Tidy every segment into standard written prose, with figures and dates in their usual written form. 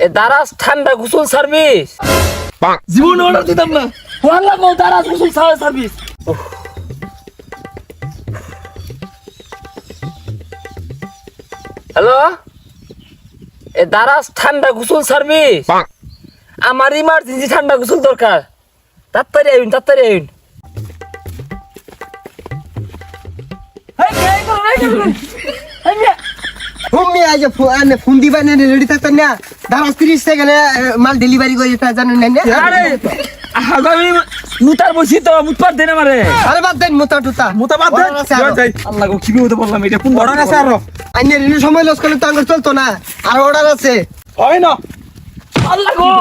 এ দারাজ ঠান্ডা গোসল সার্ভিস জীবন অর্ডার দিতাম না ওয়াল্লাহ গো দারাজ গোসল সার্ভিস হ্যালো এ দারাজ ঠান্ডা গোসল সার্ভিস আমার ইমার্জেন্সি ঠান্ডা গোসল দরকার তাড়াতাড়ি আইন তুমি আজ ফোন দিবা না রেডি থাকতেন না দাঁড়া 30 সেকেন্ডে মাল ডেলিভারি করে দিতে জানেন না আরে আগামী মুতার বসি তো মুতপার দেন আমারে আরে বাদ দেন মুতা বাদ দেন আল্লাহ গো কি বিপদে পড়লাম এটা কোন অর্ডার আছে আরো আইনের রেডি সময় লস করলে তো আঙ্গুর চলতো না আর অর্ডার আছে হয় না আল্লাহ গো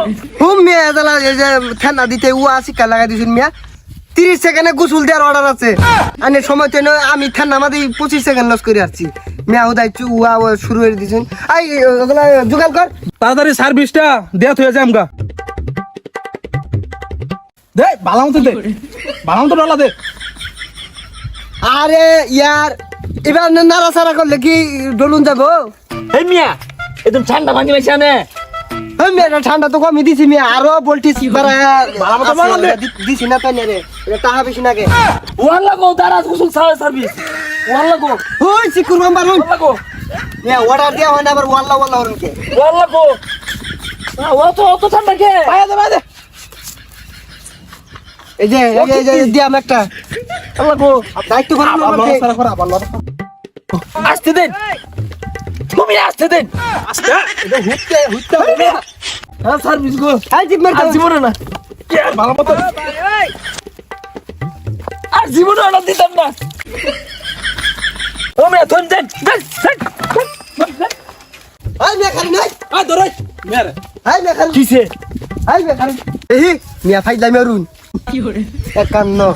তুমি এদালা এই যে ঠান্ডা দিতে উয়া শিকা লাগাই দিছেন মিয়া 30 সেকেন্ডে গোসল দেওয়ার অর্ডার আছে আইনের সময় তো আমি ঠান্ডা মাদি 25 সেকেন্ড লস করে আসছি মিয়া উদাই উয়া শুরু করে দিছেন আই ওগুলা জোগাড় কর তাড়াতাড়ি সার্ভিসটা দেয়া হয়ে যায় আমগা দে বালামতো ডলা দে আরে ইয়ার এবার নাড়াচাড়া করলে কি ডলুন যাবো এই মিয়া একদম ঠান্ডা পানি মাইছে আনে ওই মেয়েটা ঠান্ডা তো কমই দিছি মিয়া আরো বলটিস দিছি না তাই রে টাকা বেশি নাগে ওয়াল্লাহ গো দারাজ গোসল সার্ভিস ওয়াল্লাহ গো ওই সিকুর নাম্বার ওয়াল্লাহ গো মিয়া অর্ডার দেওয়া হয় না আবার ওয়াল্লাহ ওরকে ওয়াল্লাহ গো অত ঠান্ডা কে দে এই যে দিয়াম একটা আল্লাহ গো দায়িত্ব করে আসতে দেন তুমি আসতে দেন আস্তে এটা হুটতে হ্যাঁ সার্ভিস গো আই জিপ মার আর জীবনে না বালামতো আর জীবনে অর্ডার দিতাম না ও মিয়া থন দেন আই মিয়া খালি নাই আ ধরই মেরে আই মিয়া খালি কিসে আই মিয়া খালি এই মিয়া ফাইলাই মেরুন কি করে 51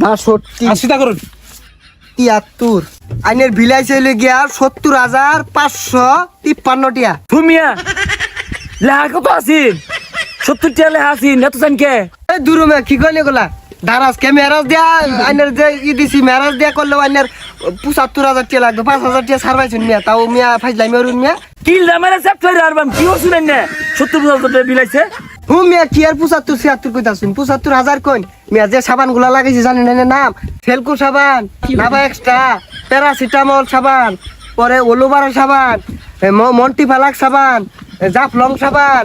62 আসিতা করুন 73 আইনের ভিলাই চলে গিয়া 70,553 টিয়া তুমিয়া লেহা কত আছিস 70 টিয়া লেহা আছিস এত জান কে এই দূর মে কি কইলে গলা দারাজ কে মেরাজ দিয়া আইনের যে দিছি মেরাজ দিয়া করলে আইনের 75,000 টিয়া লাগবে 5,000 টিয়া সারবাইছেন মিয়া তাও মিয়া ফাইলাই মেরুন মিয়া কি লামারে সেপ্টারে আরবাম কি হসুন না 70,000 টাকা বিলাইছে হুম মিয়া কি আর 75-76 কইতাছুন 75,000 কোন মিয়া যে সাবান গুলা লাগাইছি জানেন না নাম ফেলকু সাবান নাবা এক্সট্রা প্যারাসিটামল সাবান পরে ওলোবারা সাবান মন্টি ফালাক সাবান জাফলং সাবান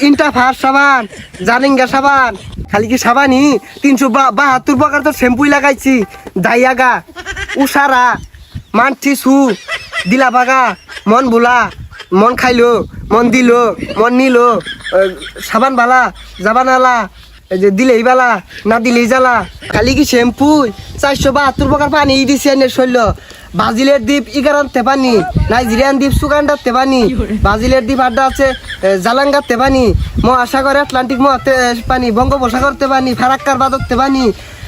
ইন্টাফার সাবান জানিঙ্গা সাবান খালি কি সাবানই 372 প্রকার তো শ্যাম্পুই লাগাইছি দাইয়াগা উষারা মানছি সু দিলাবাগা মন বুলা মন খাইলো মন দিল মন নিল সাবান বালা জাবান আলা যে দিলেই বালা না দিলেই জ্বালা খালি কি শ্যাম্পু 472 প্রকার পানি দিছে এনে শৈল ব্রাজিলের দ্বীপ 11 পানি নাইজেরিয়ান দ্বীপ সুগান্ডার পানি ব্রাজিলের দ্বীপ আড্ডা আছে জালাঙ্গার পানি মহাসাগর আটলান্টিক পানি বঙ্গোপসাগর পানি ফারাক্কার বাদক পানি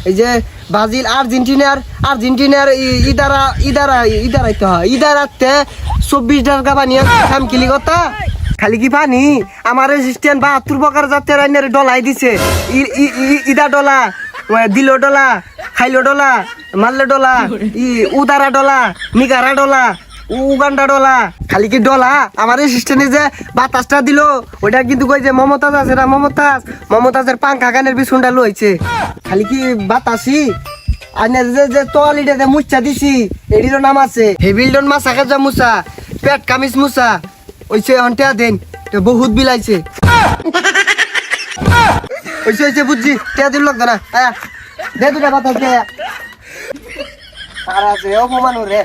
এই যে ব্রাজিল আর্জেন্টিনার ইদারাতে 24 টাকা পানি খামকিলি কথা খালি কি পানি আমার রেজিস্ট্যান্ট 72 প্রকার জাতের আইনের ডলাই দিছে ইদা ডলা দিল ডলা খাইলো ডলা মারলে ডলা উদারা ডলা নিগারা ডলা উগান্ডা ডলা খালি কি ডলা আমার রেজিস্ট্যান্টে যে বাতাসটা দিল ওইটা কিন্তু কই যে মমতাজ আছে না মমতাজের পাঙ্খা গানের বিছুনটা লইছে খালি কি বাতাসি আইনের যে তোয়ালিটাতে মুচ্ছা দিছি এডিরও নাম আছে হেভিলডন মাছ আকাজা মুসা পেট কামিজ মুসা ওইছে অন্টেয়া দেন তো বহুত বিলাইছে ওইছে বুঝছি টিয়া দিল লাগতো না দে দুটা বাতাস দে আর আছে অপমান রে